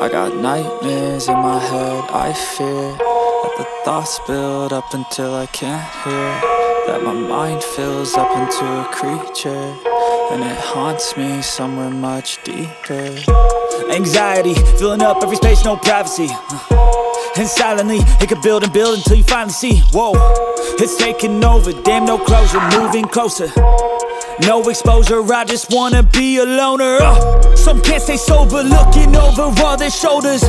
I got nightmares in my head, I fear that the thoughts build up until I can't hear, that my mind fills up into a creature, and it haunts me somewhere much deeper. Anxiety, filling up every space, no privacy. And silently, it could build and build until you finally see, whoa, it's taking over, damn no closure, moving closer. No exposure, I just wanna be a loner. Some can't stay sober, looking over all their shoulders,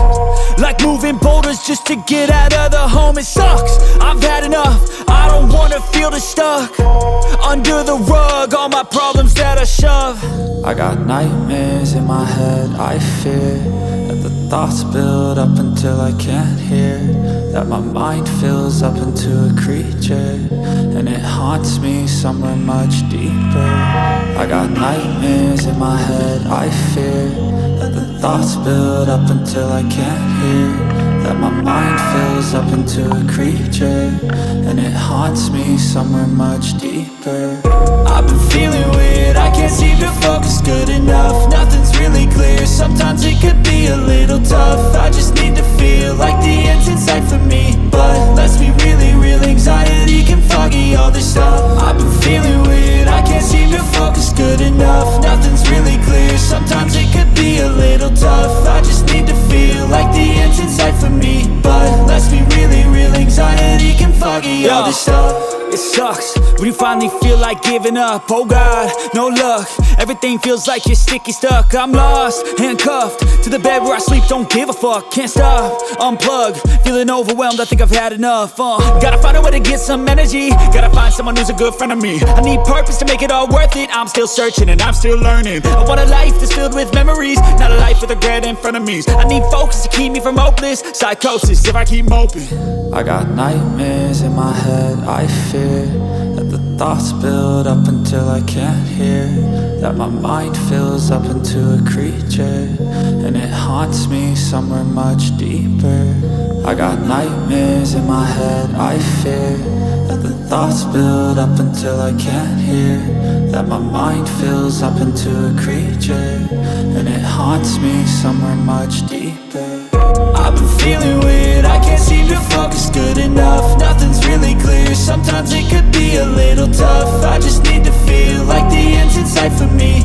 like moving boulders just to get out of the home. It sucks, I've had enough, I don't wanna feel the stuck under the rug, all my problems that I shove. I got nightmares in my head, I fear that the thoughts build up until I can't hear, that my mind fills up into a creature, and it haunts me somewhere much deeper. I got nightmares in my head, I fear that the thoughts build up until I can't hear, that my mind fills up into a creature, and it haunts me somewhere much deeper. I've been feeling weird, I can't seem to focus good enough. Nothing's really clear, sometimes it could be a little tough. I just need to feel like the end's in sight for me, but let's be really real, anxiety can foggy all this stuff. I've been feeling weird, I can't seem to focus good enough. Nothing's really clear, sometimes it could be a little tough. I just need to feel like the end's in sight for me, but let's be really real, anxiety can foggy all this stuff. It sucks when you finally feel like giving up. Oh God, no luck, everything feels like you're sticky stuck. I'm lost, handcuffed to the bed where I sleep, don't give a fuck. Can't stop, unplug, feeling overwhelmed, I think I've had enough. Gotta find a way to get some energy, gotta find someone who's a good friend of me. I need purpose to make it all worth it, I'm still searching and I'm still learning. I want a life that's filled with memories, not a life with regret in front of me. I need focus to keep me from hopeless psychosis if I keep moping. I got nightmares in my head, I fear that the thoughts build up until I can't hear, that my mind fills up into a creature, and it haunts me somewhere much deeper. I got nightmares in my head, I fear that the thoughts build up until I can't hear, that my mind fills up into a creature, and it haunts me somewhere much deeper. I've been feeling weird, I can't seem to focus good enough. Nothing's really clear, sometimes it could be a little tough. I just need to feel like the end's in sight for me,